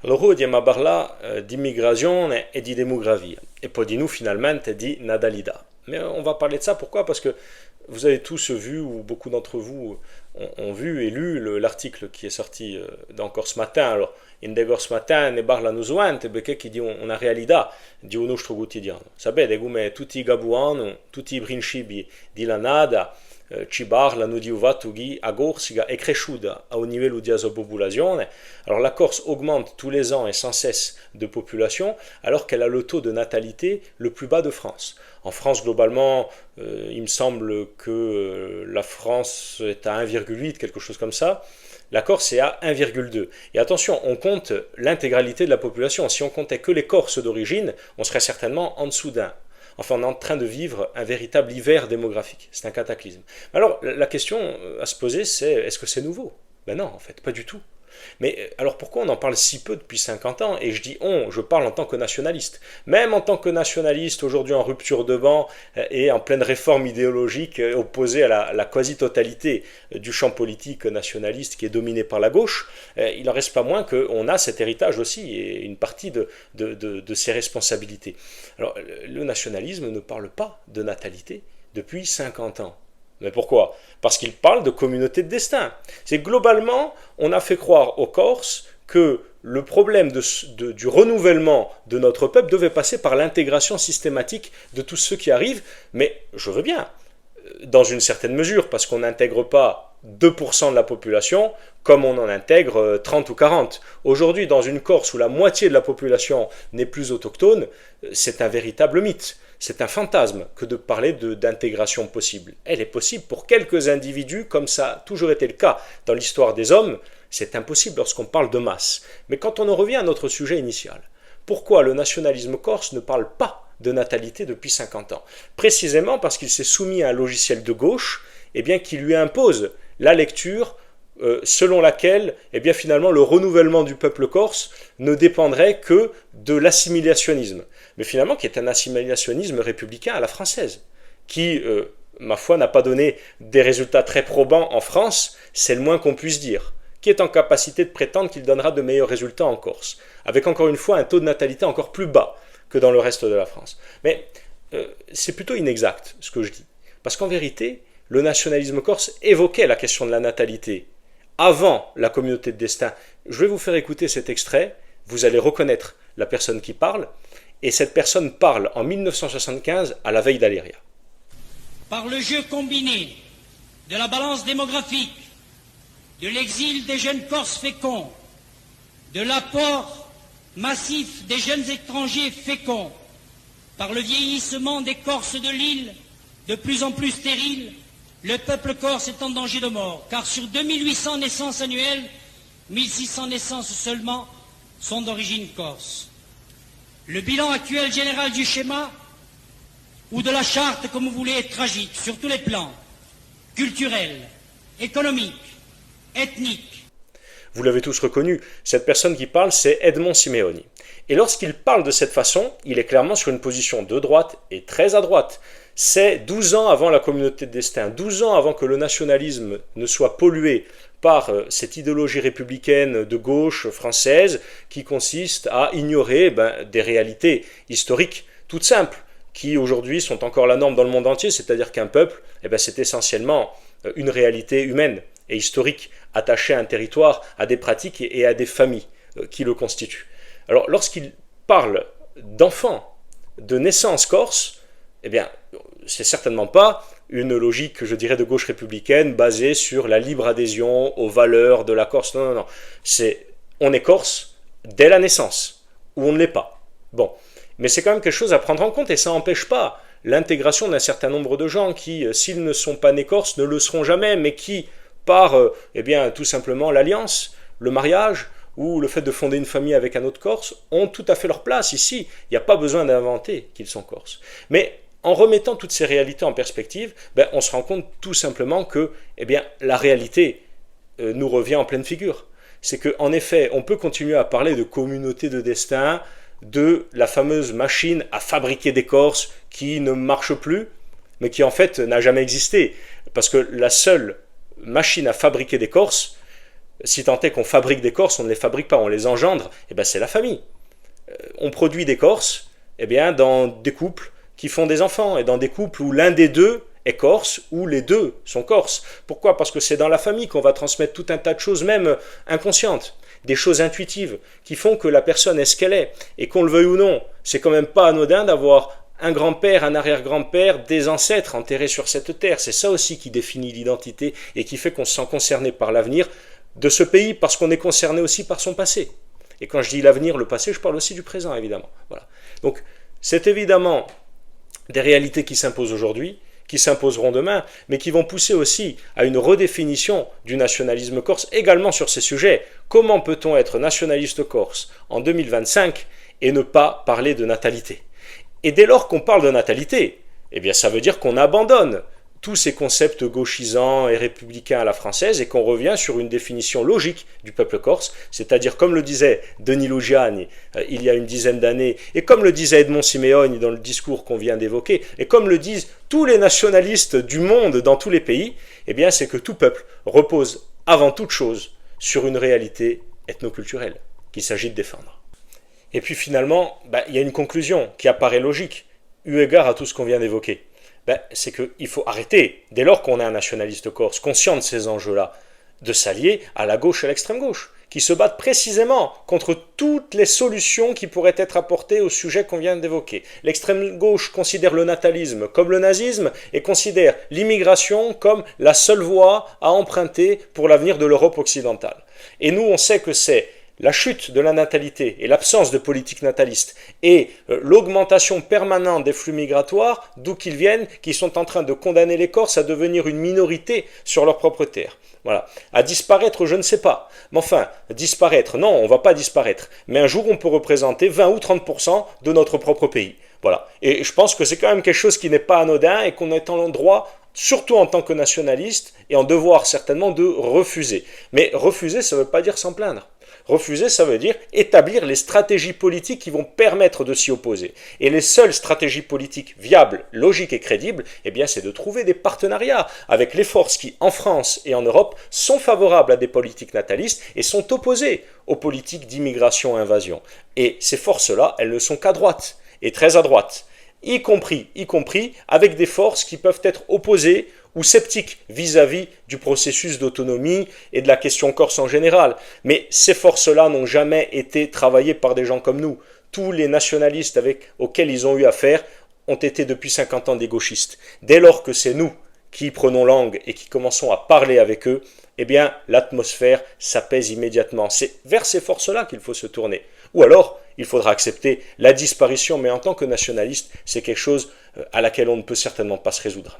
Allora, diamo parla di immigrazione e di demografia. Et poi di nous finalement di natalità. Mais on va parler de ça, pourquoi? Parce que vous avez tous vu, ou beaucoup d'entre vous ont vu et lu l'article qui est sorti d'encore ce matin. Alors, Indegor ce matin ne parla nusuante perché chi di una realtà di un nostro quotidiano. Sapete come tutti i gabuani, tutti i principi di la nada ci parlano di un fatto che la Corsica è cresciuta a un livello di sua popolazione. Alors la Corse augmente tous les ans et sans cesse de population, alors qu'elle a le taux de natalité le plus bas de France. En France, globalement, il me semble que la France est à 1,8, quelque chose comme ça. La Corse est à 1,2. Et attention, on compte l'intégralité de la population. Si on comptait que les Corses d'origine, on serait certainement en dessous d'un. Enfin, on est en train de vivre un véritable hiver démographique. C'est un cataclysme. Alors, la question à se poser, c'est est-ce que c'est nouveau? Ben non, en fait, pas du tout. Mais alors pourquoi on en parle si peu depuis 50 ans? Et je dis on, je parle en tant que nationaliste. Même en tant que nationaliste, aujourd'hui en rupture de banc et en pleine réforme idéologique opposée à la quasi-totalité du champ politique nationaliste qui est dominé par la gauche, il n'en reste pas moins qu'on a cet héritage aussi et une partie de ses responsabilités. Alors le nationalisme ne parle pas de natalité depuis 50 ans. Mais pourquoi? Parce qu'il parle de communauté de destin. C'est globalement, on a fait croire aux Corses que le problème du renouvellement de notre peuple devait passer par l'intégration systématique de tous ceux qui arrivent. Mais je veux bien, dans une certaine mesure, parce qu'on n'intègre pas 2% de la population comme on en intègre 30 ou 40. Aujourd'hui, dans une Corse où la moitié de la population n'est plus autochtone, c'est un véritable mythe. C'est un fantasme que de parler d'intégration possible. Elle est possible pour quelques individus, comme ça a toujours été le cas dans l'histoire des hommes. C'est impossible lorsqu'on parle de masse. Mais quand on en revient à notre sujet initial, pourquoi le nationalisme corse ne parle pas de natalité depuis 50 ans? Précisément parce qu'il s'est soumis à un logiciel de gauche qui lui impose la lecture selon laquelle finalement le renouvellement du peuple corse ne dépendrait que de l'assimilationnisme, mais finalement qui est un assimilationnisme républicain à la française, qui, ma foi, n'a pas donné des résultats très probants en France, c'est le moins qu'on puisse dire, qui est en capacité de prétendre qu'il donnera de meilleurs résultats en Corse, avec encore une fois un taux de natalité encore plus bas que dans le reste de la France. Mais c'est plutôt inexact ce que je dis, parce qu'en vérité, le nationalisme corse évoquait la question de la natalité avant la communauté de destin. Je vais vous faire écouter cet extrait, vous allez reconnaître la personne qui parle, et cette personne parle en 1975 à la veille d'Aléria. Par le jeu combiné de la balance démographique, de l'exil des jeunes Corses féconds, de l'apport massif des jeunes étrangers féconds, par le vieillissement des Corses de l'île, de plus en plus stériles, le peuple corse est en danger de mort, car sur 2800 naissances annuelles, 1600 naissances seulement sont d'origine corse. Le bilan actuel général du schéma, ou de la charte, comme vous voulez, est tragique, sur tous les plans, culturel, économique, ethnique. Vous l'avez tous reconnu, cette personne qui parle, c'est Edmond Simeoni. Et lorsqu'il parle de cette façon, il est clairement sur une position de droite et très à droite. C'est 12 ans avant la communauté de destin, 12 ans avant que le nationalisme ne soit pollué par cette idéologie républicaine de gauche française qui consiste à ignorer des réalités historiques toutes simples, qui aujourd'hui sont encore la norme dans le monde entier, c'est-à-dire qu'un peuple, c'est essentiellement une réalité humaine et historique, attachée à un territoire, à des pratiques et à des familles qui le constituent. Alors lorsqu'il parle d'enfants, de naissance corse, c'est certainement pas une logique, je dirais, de gauche républicaine basée sur la libre adhésion aux valeurs de la Corse. Non, non, non. On est corse dès la naissance, ou on ne l'est pas. Bon. Mais c'est quand même quelque chose à prendre en compte et ça n'empêche pas l'intégration d'un certain nombre de gens qui, s'ils ne sont pas nés corses, ne le seront jamais, mais qui, par tout simplement l'alliance, le mariage ou le fait de fonder une famille avec un autre corse, ont tout à fait leur place ici. Il n'y a pas besoin d'inventer qu'ils sont corses. Mais en remettant toutes ces réalités en perspective, on se rend compte tout simplement que la réalité nous revient en pleine figure. C'est qu'en effet, on peut continuer à parler de communauté de destin, de la fameuse machine à fabriquer des Corses qui ne marche plus, mais qui en fait n'a jamais existé. Parce que la seule machine à fabriquer des Corses, si tant est qu'on fabrique des Corses, on ne les fabrique pas, on les engendre, eh ben c'est la famille. On produit des Corses eh bien, dans des couples qui font des enfants, et dans des couples où l'un des deux est corse, ou les deux sont corses. Pourquoi? Parce que c'est dans la famille qu'on va transmettre tout un tas de choses, même inconscientes, des choses intuitives, qui font que la personne est ce qu'elle est. Et qu'on le veuille ou non, c'est quand même pas anodin d'avoir un grand-père, un arrière-grand-père, des ancêtres enterrés sur cette terre. C'est ça aussi qui définit l'identité et qui fait qu'on se sent concerné par l'avenir de ce pays, parce qu'on est concerné aussi par son passé. Et quand je dis l'avenir, le passé, je parle aussi du présent, évidemment. Voilà. Donc, c'est évidemment des réalités qui s'imposent aujourd'hui, qui s'imposeront demain, mais qui vont pousser aussi à une redéfinition du nationalisme corse, également sur ces sujets. Comment peut-on être nationaliste corse en 2025 et ne pas parler de natalité? Et dès lors qu'on parle de natalité, eh bien ça veut dire qu'on abandonne tous ces concepts gauchisants et républicains à la française et qu'on revient sur une définition logique du peuple corse, c'est-à-dire comme le disait Denis Lugiani il y a une dizaine d'années, et comme le disait Edmond Simeoni dans le discours qu'on vient d'évoquer, et comme le disent tous les nationalistes du monde dans tous les pays, eh bien c'est que tout peuple repose avant toute chose sur une réalité ethnoculturelle qu'il s'agit de défendre. Et puis finalement, il y a une conclusion qui apparaît logique, eu égard à tout ce qu'on vient d'évoquer. C'est qu'il faut arrêter, dès lors qu'on est un nationaliste corse, conscient de ces enjeux-là, de s'allier à la gauche et à l'extrême gauche, qui se battent précisément contre toutes les solutions qui pourraient être apportées au sujet qu'on vient d'évoquer. L'extrême gauche considère le natalisme comme le nazisme et considère l'immigration comme la seule voie à emprunter pour l'avenir de l'Europe occidentale. Et nous, on sait que c'est la chute de la natalité et l'absence de politique nataliste et l'augmentation permanente des flux migratoires, d'où qu'ils viennent, qui sont en train de condamner les Corses à devenir une minorité sur leur propre terre. Voilà. À disparaître, je ne sais pas. Mais enfin, disparaître, non, on ne va pas disparaître. Mais un jour, on peut représenter 20 ou 30% de notre propre pays. Voilà. Et je pense que c'est quand même quelque chose qui n'est pas anodin et qu'on est en droit, surtout en tant que nationaliste, et en devoir certainement de refuser. Mais refuser, ça ne veut pas dire s'en plaindre. Refuser, ça veut dire établir les stratégies politiques qui vont permettre de s'y opposer. Et les seules stratégies politiques viables, logiques et crédibles, eh bien, c'est de trouver des partenariats avec les forces qui, en France et en Europe, sont favorables à des politiques natalistes et sont opposées aux politiques d'immigration et invasion. Et ces forces-là, elles ne sont qu'à droite, et très à droite, y compris avec des forces qui peuvent être opposées ou sceptiques vis-à-vis du processus d'autonomie et de la question corse en général. Mais ces forces-là n'ont jamais été travaillées par des gens comme nous. Tous les nationalistes auxquels ils ont eu affaire ont été depuis 50 ans des gauchistes. Dès lors que c'est nous qui prenons langue et qui commençons à parler avec eux, eh bien l'atmosphère s'apaise immédiatement. C'est vers ces forces-là qu'il faut se tourner. Ou alors, il faudra accepter la disparition, mais en tant que nationaliste, c'est quelque chose à laquelle on ne peut certainement pas se résoudre.